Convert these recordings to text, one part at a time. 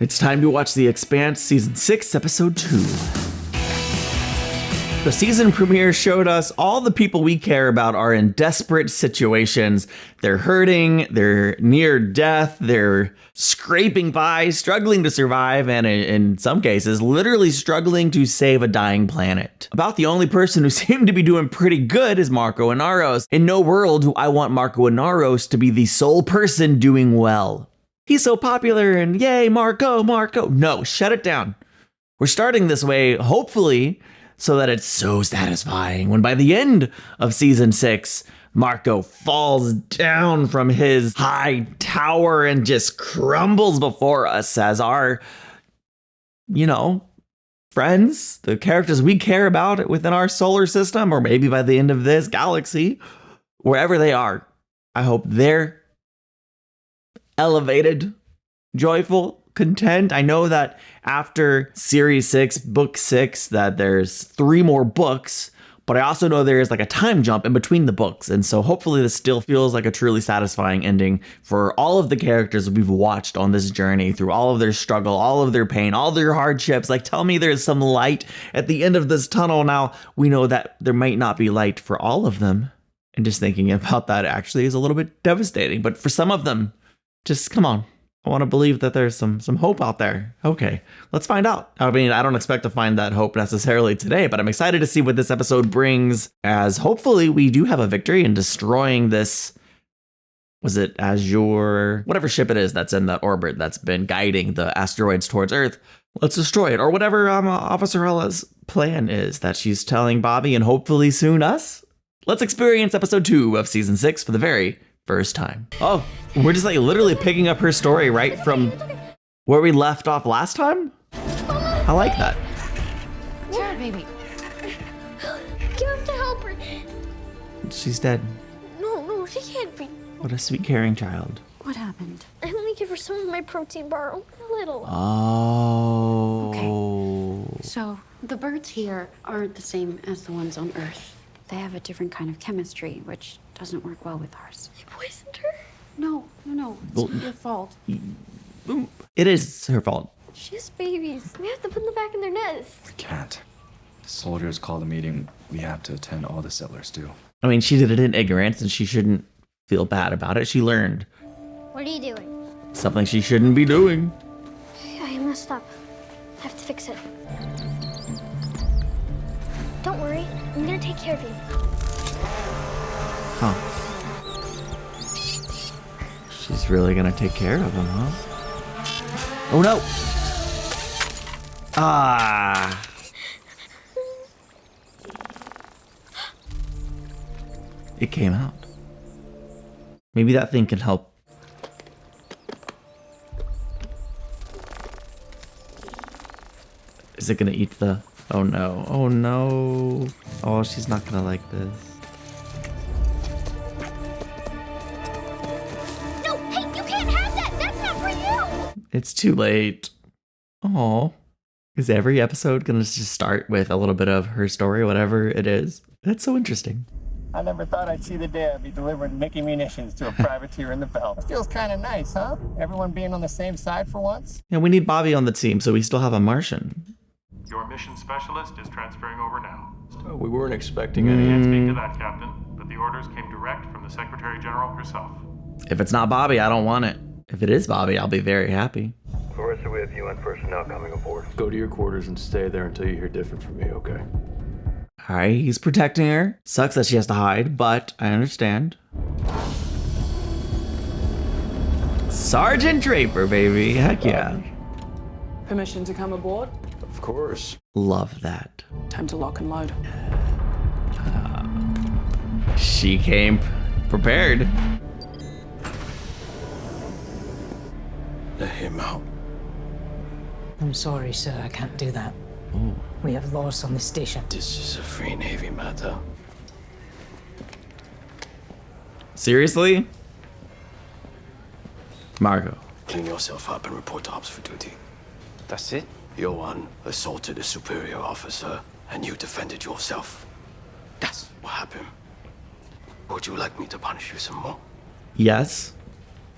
It's time to watch The Expanse Season 6, Episode 2. The season premiere showed us all the people we care about are in desperate situations. They're hurting, they're near death, they're scraping by, struggling to survive, and in some cases, literally struggling to save a dying planet. About the only person who seemed to be doing pretty good is Marco Inaros. In no world do I want Marco Inaros to be the sole person doing well. He's so popular and yay, Marco, Marco. No, shut it down. We're starting this way, hopefully, so that it's so satisfying when by the end of season 6, Marco falls down from his high tower and just crumbles before us as our, friends, the characters we care about within our solar system, or maybe by the end of this galaxy, wherever they are. I hope they're elevated, joyful, content. I know that after Series 6, Book 6, that there's 3 more books, but I also know there is like a time jump in between the books. And so hopefully this still feels like a truly satisfying ending for all of the characters we've watched on this journey through all of their struggle, all of their pain, all their hardships. Like, tell me there's some light at the end of this tunnel. Now, we know that there might not be light for all of them. And just thinking about that actually is a little bit devastating. But for some of them, just come on. I want to believe that there's some hope out there. Okay, let's find out. I mean, I don't expect to find that hope necessarily today, but I'm excited to see what this episode brings, as hopefully we do have a victory in destroying this, was it Azure, whatever ship it is that's in the orbit that's been guiding the asteroids towards Earth. Let's destroy it, or whatever Officer Ella's plan is that she's telling Bobby and hopefully soon us. Let's experience episode 2 of season 6 for the very first time. Oh, we're just like literally picking up her story right from where we left off last time. I like that. Sure, baby. You have to help her. She's dead. No, she can't be. What a sweet, caring child. What happened? I only give her some of my protein bar, a little. Oh. Okay. So the birds here aren't the same as the ones on Earth. They have a different kind of chemistry, which doesn't work well with ours. You poisoned her? No. It's not your fault. It is her fault. She has babies. We have to put them back in their nest. We can't. The soldiers called a meeting. We have to attend. All the settlers do. I mean, she did it in ignorance and she shouldn't feel bad about it. She learned What are you doing? something she shouldn't be doing. I messed up. I have to fix it. Don't worry. I'm gonna take care of you. Huh. She's really gonna take care of him, huh? Oh no! Ah! It came out. Maybe that thing can help. Is it gonna eat the... Oh no, oh no. Oh, she's not gonna like this. No, hey, you can't have that! That's not for you! It's too late. Oh, is every episode gonna just start with a little bit of her story, whatever it is? That's so interesting. I never thought I'd see the day I'd be delivering Mickey munitions to a privateer in the belt. It feels kind of nice, huh? Everyone being on the same side for once. Yeah, we need Bobby on the team, so we still have a Martian. Your mission specialist is transferring over now. We weren't expecting any. Can't speak to that, Captain, but the orders came direct from the Secretary General herself. If it's not Bobby, I don't want it. If it is Bobby, I'll be very happy. Marissa, we have UN personnel coming aboard. Go to your quarters and stay there until you hear different from me, okay? All right, he's protecting her. Sucks that she has to hide, but I understand. Sergeant Draper, baby. Heck yeah. Permission to come aboard? Of course. Love that. Time to lock and load. She came prepared. Let him out. I'm sorry, sir. I can't do that. Ooh. We have laws on this station. This is a free Navy matter. Seriously? Marco. Clean yourself up and report to ops for duty. That's it. Your one assaulted a superior officer, and you defended yourself. That's what happened. Would you like me to punish you some more? Yes.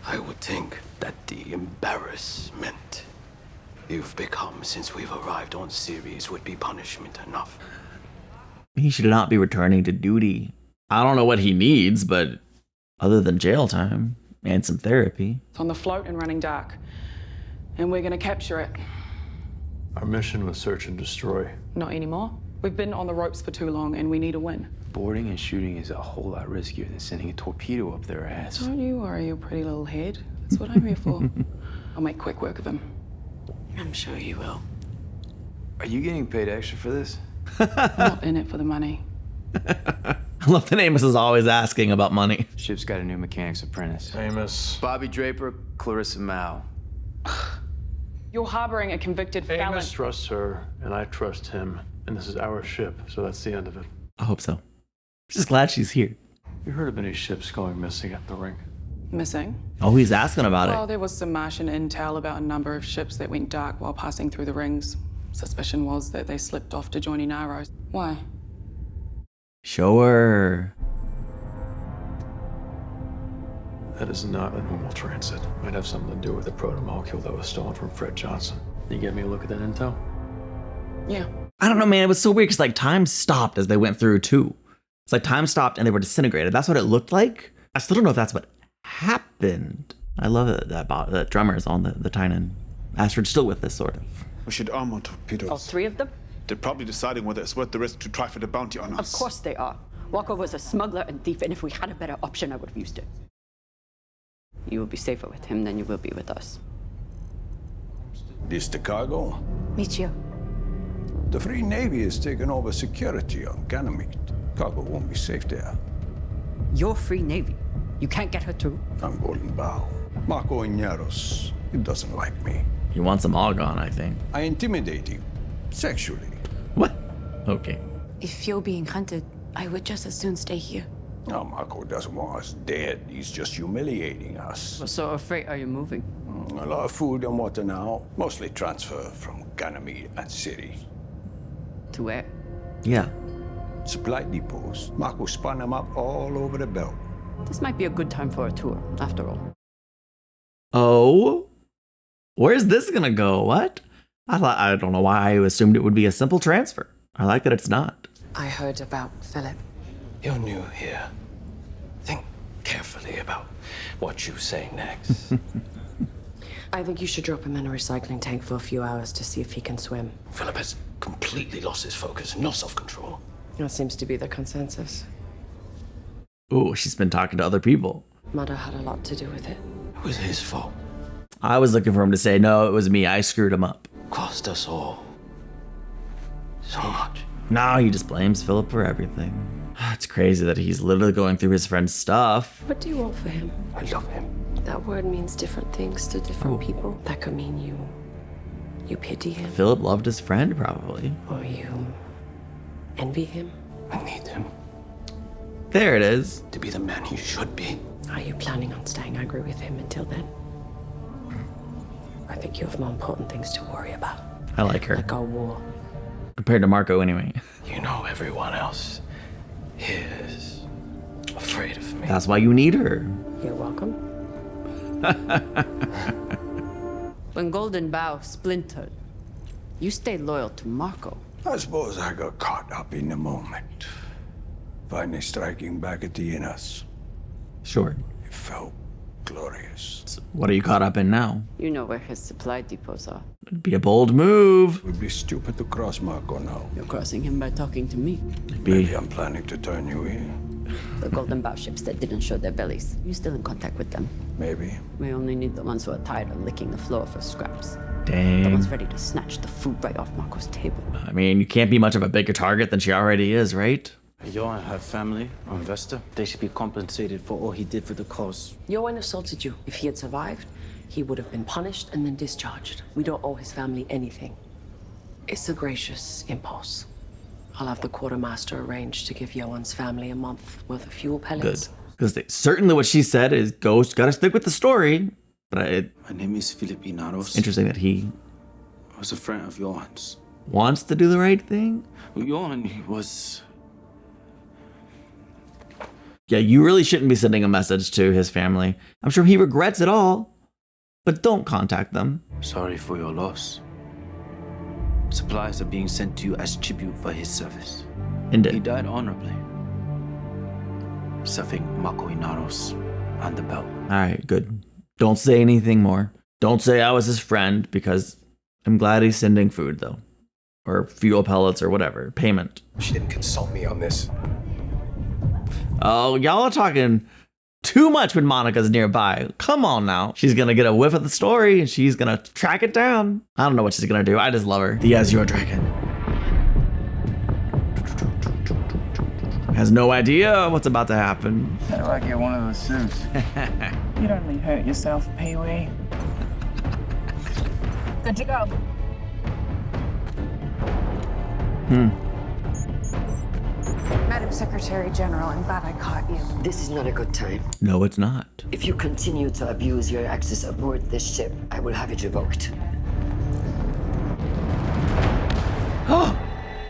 I would think that the embarrassment you've become since we've arrived on Ceres would be punishment enough. He should not be returning to duty. I don't know what he needs, but other than jail time and some therapy. It's on the float and running dark. And we're gonna capture it. Our mission was search and destroy. Not anymore. We've been on the ropes for too long and we need a win. Boarding and shooting is a whole lot riskier than sending a torpedo up their ass. Don't you worry your pretty little head. That's what I'm here for. I'll make quick work of him. I'm sure you will. Are you getting paid extra for this? I'm not in it for the money. I love that Amos is always asking about money. Ship's got a new mechanic's apprentice. Amos. Bobby Draper, Clarissa Mao. You're harboring a convicted felon. Amos trusts her, and I trust him. And this is our ship, so that's the end of it. I hope so. I'm just glad she's here. You heard of any ships going missing at the ring? Missing? Oh, he's asking about Well, it. there was some Martian intel about a number of ships that went dark while passing through the rings. Suspicion was that they slipped off to join Inaros. Why? Show her. That is not a normal transit. Might have something to do with the proto-molecule that was stolen from Fred Johnson. Can you get me a look at that intel? Yeah. I don't know, man. It was so weird because like time stopped as they went through too. It's like time stopped and they were disintegrated. That's what it looked like. I still don't know if that's what happened. I love that drummer is on the Tynan. Astrid's still with this, sort of. We should arm our torpedoes. All three of them? They're probably deciding whether it's worth the risk to try for the bounty on us. Of course they are. Walker was a smuggler and thief, and if we had a better option, I would have used it. You will be safer with him than you will be with us. This the cargo? Michio. The Free Navy has taken over security on Ganymede. Cargo won't be safe there. Your Free Navy. You can't get her through. I'm Golden Bow. Marco Iñeros. He doesn't like me. He wants them all gone, I think. I intimidate him. Sexually. What? Okay. If you're being hunted, I would just as soon stay here. No, Marco doesn't want us dead. He's just humiliating us. What sort of freight are you moving? A lot of food and water now. Mostly transfer from Ganymede and City. To where? Yeah. Supply depots. Marco spun them up all over the belt. This might be a good time for a tour, after all. Oh? Where's this gonna go? What? I don't know why I assumed it would be a simple transfer. I like that it's not. I heard about Philip. You're new here. Think carefully about what you say next. I think you should drop him in a recycling tank for a few hours to see if he can swim. Philip has completely lost his focus, no self-control. That seems to be the consensus. Ooh, she's been talking to other people. Mother had a lot to do with it. It was his fault. I was looking for him to say, no, it was me. I screwed him up. Cost us all so much. No, he just blames Philip for everything. It's crazy that he's literally going through his friend's stuff. What do you want for him? I love him. That word means different things to different people. That could mean you pity him. Philip loved his friend, probably. Or you envy him. I need him. There it is. To be the man he should be. Are you planning on staying angry with him until then? I think you have more important things to worry about. I like her. Like our war. Compared to Marco, anyway. You know, everyone else is afraid of me. That's why you need her. You're welcome. When Golden Bow splintered, you stayed loyal to Marco. I suppose I got caught up in the moment. Finally striking back at the Innas. Sure. It felt glorious. So what are you caught up in now? You know where his supply depots are. It'd be a bold move. It would be stupid to cross Marco now. You're crossing him by talking to me. Maybe I'm planning to turn you in. The Golden Bow ships that didn't show their bellies. You still in contact with them? Maybe. We only need the ones who are tired of licking the floor for scraps. The Dang. ones ready to snatch the food right off Marco's table. I mean, you can't be much of a bigger target than she already is, right? Johan had family on Vesta. They should be compensated for all he did for the cause. Johan assaulted you. If he had survived, he would have been punished and then discharged. We don't owe his family anything. It's a gracious impulse. I'll have the quartermaster arrange to give Johan's family a month worth of fuel pellets. Good. Because certainly what she said is, gotta stick with the story. But My name is Philip Inaros. it's interesting that he I was a friend of Johan's. wants to do the right thing. Johan, he was... Yeah, you really shouldn't be sending a message to his family. I'm sure he regrets it all, but don't contact them. Sorry for your loss. Supplies are being sent to you as tribute for his service. Indeed. He died honorably, serving Mako Inaros on the belt. All right, good. Don't say anything more. Don't say I was his friend, because I'm glad he's sending food, though. Or fuel pellets or whatever. Payment. She didn't consult me on this. Oh, y'all are talking too much when Monica's nearby. Come on now. She's gonna get a whiff of the story and she's gonna track it down. I don't know what she's gonna do. I just love her. The Azure Dragon. Has no idea what's about to happen. How do I get one of those suits? You'd only hurt yourself, Pee-wee. Good to go. Madam Secretary General, I'm glad I caught you. This is not a good time. No, it's not. If you continue to abuse your access aboard this ship, I will have it revoked.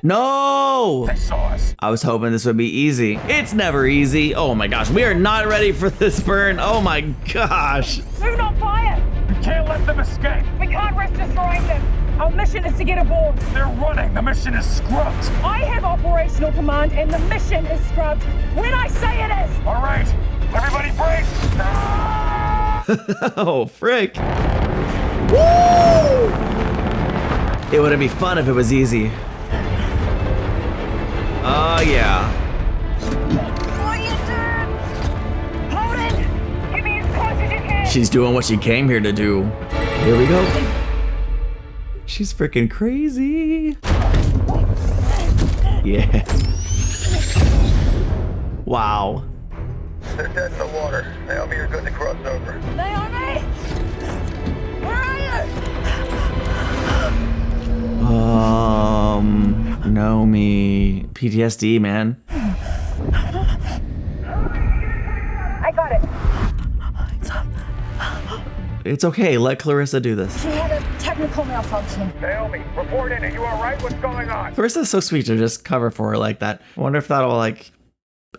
No! They saw us. I was hoping this would be easy. It's never easy. Oh my gosh, we are not ready for this burn. Oh my gosh. Do not fire! We can't let them escape. We can't risk destroying them. Our mission is to get aboard. They're running. The mission is scrubbed. I have operational command and the mission is scrubbed when I say it is! All right. Everybody brace. Oh, frick. Woo! It wouldn't be fun if it was easy. Oh, yeah. What are you doing? Hold it! Get me as close as you can! She's doing what she came here to do. Here we go. She's freaking crazy. Yeah. Wow. They're dead in the water. Naomi, you're good to cross over. Naomi! Where are you? Naomi. PTSD, man. I got it. It's okay, let Clarissa do this. She had a technical malfunction. Naomi, report in. Are you all right? What's going on? Clarissa's so sweet to just cover for her like that. I wonder if that'll, like,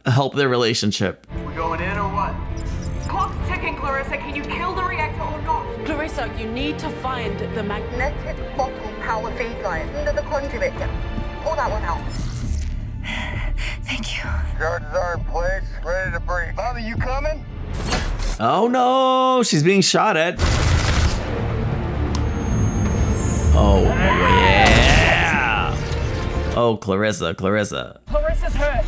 help their relationship. We going in or what? Clock's ticking, Clarissa. Can you kill the reactor or not? Clarissa, you need to find the Magnetic bottle power feed line under the conduit. Pull that one out. Thank you. Charges are in place. Ready to breathe. Bobby, you coming? Oh no, she's being shot at. Oh, yeah. Oh, Clarissa. Clarissa's hurt.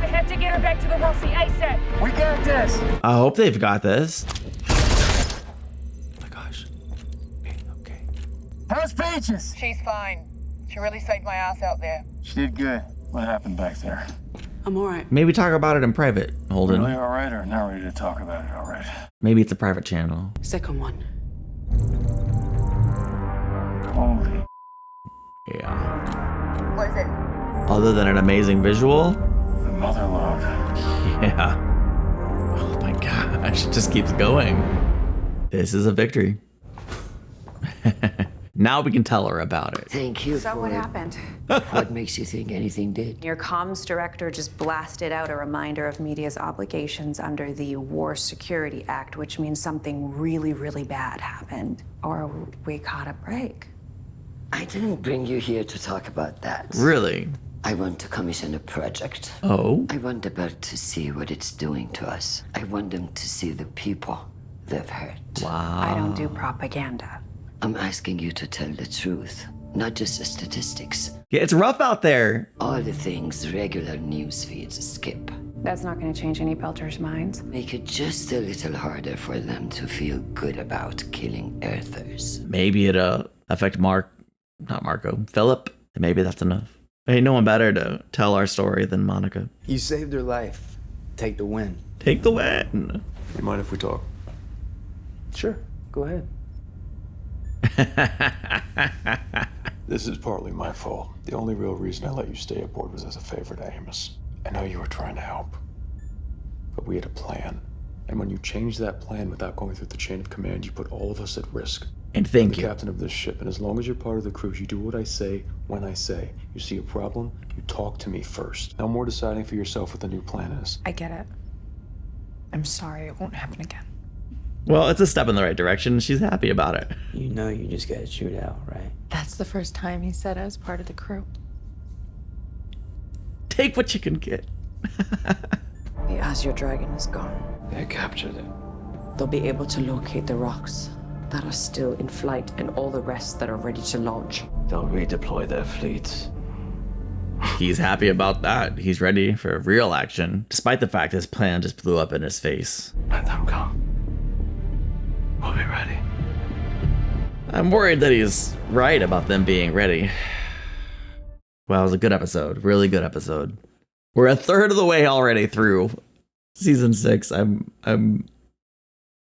I have to get her back to the Roci ASAP. We got this. I hope they've got this. How's Peaches? She's fine. She really saved my ass out there. She did good. What happened back there? I'm all right. Maybe talk about it in private, Holden. Really all right or not ready to talk about it all right? Maybe it's a private channel. Second one. Holy. Yeah. What is it? Other than an amazing visual. The mother lode. Yeah. Oh my gosh, it just keeps going. This is a victory. Now we can tell her about it. Thank you. So what happened? What makes you think anything did? Your comms director just blasted out a reminder of media's obligations under the War Security Act, which means something really, really bad happened. Or we caught a break. I didn't bring you here to talk about that. Really? I want to commission a project. Oh? I want the bird to see what it's doing to us. I want them to see the people they've hurt. Wow. I don't do propaganda. I'm asking you to tell the truth, not just the statistics. Yeah, it's rough out there. All the things regular news feeds skip. That's not going to change any Belters' minds. Make it just a little harder for them to feel good about killing Earthers. Maybe it'll affect Philip. Maybe that's enough. Ain't no one better to tell our story than Monica. You saved her life. Take the win. Take the win. You mind if we talk? Sure, go ahead. This is partly my fault. The only real reason I let you stay aboard was as a favor to Amos. I know you were trying to help, but we had a plan. And when you changed that plan without going through the chain of command, you put all of us at risk. And thank I'm you. the captain of this ship, and as long as you're part of the crew, you do what I say when I say. You see a problem, you talk to me first. No more deciding for yourself what the new plan is. I get it. I'm sorry, it won't happen again. Well, it's a step in the right direction. She's happy about it. You know you just got chewed out, right? That's the first time he said I was part of the crew. Take what you can get. The Azure Dragon is gone. They captured it. They'll be able to locate the rocks that are still in flight and all the rest that are ready to launch. They'll redeploy their fleets. He's happy about that. He's ready for real action, despite the fact his plan just blew up in his face. Let them come. We'll be ready. I'm worried that he's right about them being ready. Well, it was a good episode. Really good episode. We're a third of the way already through season 6. I'm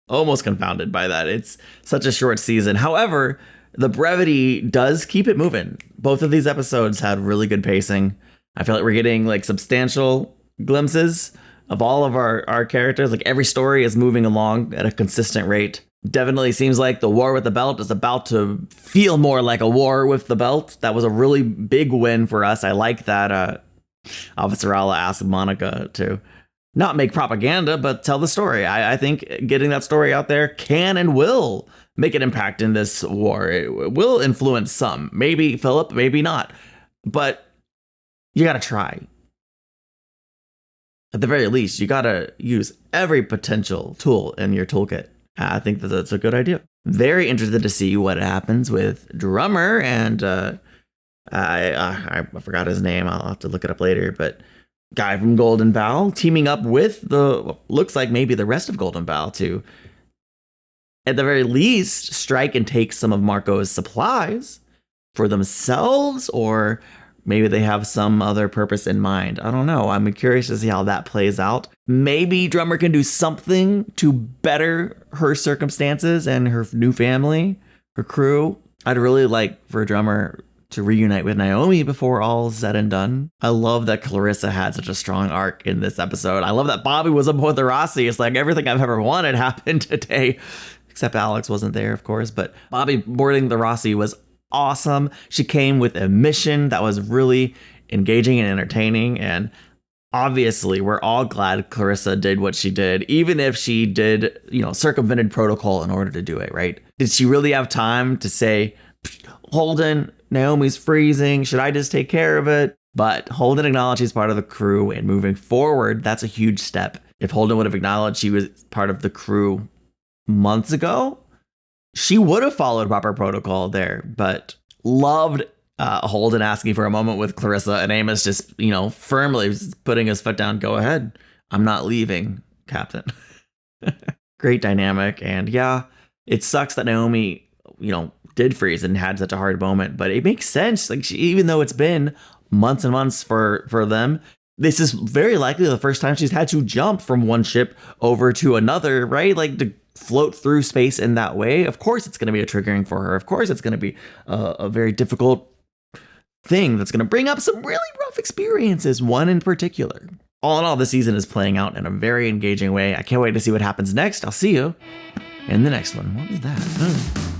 almost confounded by that. It's such a short season. However, the brevity does keep it moving. Both of these episodes had really good pacing. I feel like we're getting like substantial glimpses of all of our characters. Like every story is moving along at a consistent rate. Definitely seems like the war with the belt is about to feel more like a war with the belt. That was a really big win for us. I like that Officer Alla asked Monica to not make propaganda, but tell the story. I think getting that story out there can and will make an impact in this war. It will influence some. Maybe Philip, maybe not. But you got to try. At the very least, you got to use every potential tool in your toolkit. I think that's a good idea. Very interested to see what happens with Drummer and I forgot his name. I'll have to look it up later. But guy from Golden Bough teaming up with looks like maybe the rest of Golden Bough to, at the very least, strike and take some of Marco's supplies for themselves, or maybe they have some other purpose in mind. I don't know. I'm curious to see how that plays out. Maybe Drummer can do something to better her circumstances and her new family, her crew. I'd really like for Drummer to reunite with Naomi before all is said and done. I love that Clarissa had such a strong arc in this episode. I love that Bobby was aboard the Roci. It's like everything I've ever wanted happened today. Except Alex wasn't there, of course. But Bobby boarding the Roci was awesome. She came with a mission that was really engaging and entertaining. And obviously, we're all glad Clarissa did what she did, even if she did, circumvented protocol in order to do it, right? Did she really have time to say, Holden, Naomi's freezing, should I just take care of it? But Holden acknowledged he's part of the crew, and moving forward, that's a huge step. If Holden would have acknowledged she was part of the crew months ago, she would have followed proper protocol there. But loved Holden asking for a moment with Clarissa, and Amos just, firmly putting his foot down. Go ahead. I'm not leaving, Captain. Great dynamic. And yeah, it sucks that Naomi, did freeze and had such a hard moment, but it makes sense. Like even though it's been months and months for them, this is very likely the first time she's had to jump from one ship over to another, right? Like to float through space in that way. Of course, it's going to be a triggering for her. Of course, it's going to be a very difficult thing that's going to bring up some really rough experiences, one in particular. All in all, this season is playing out in a very engaging way. I can't wait to see what happens next. I'll see you in the next one. What is that?